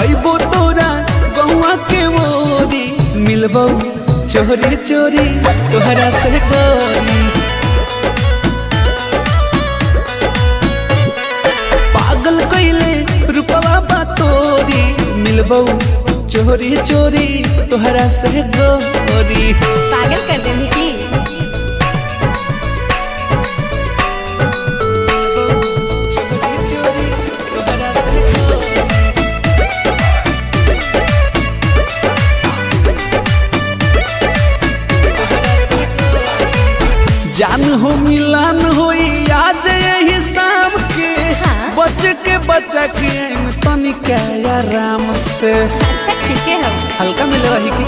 अइबो तोरा गौआ के मोरी मिलबो चोरी चोरी तोहरा से गोरी। पागल कइले रूपवा बा तोरी मिलबो चोरी चोरी तोहरा से गोरी। पागल कर देनी की जान हो मिलान होई आज यही शाम के। हाँ? बचा के तनिका आराम से। अच्छा ठीक है। हल्का मिले रही की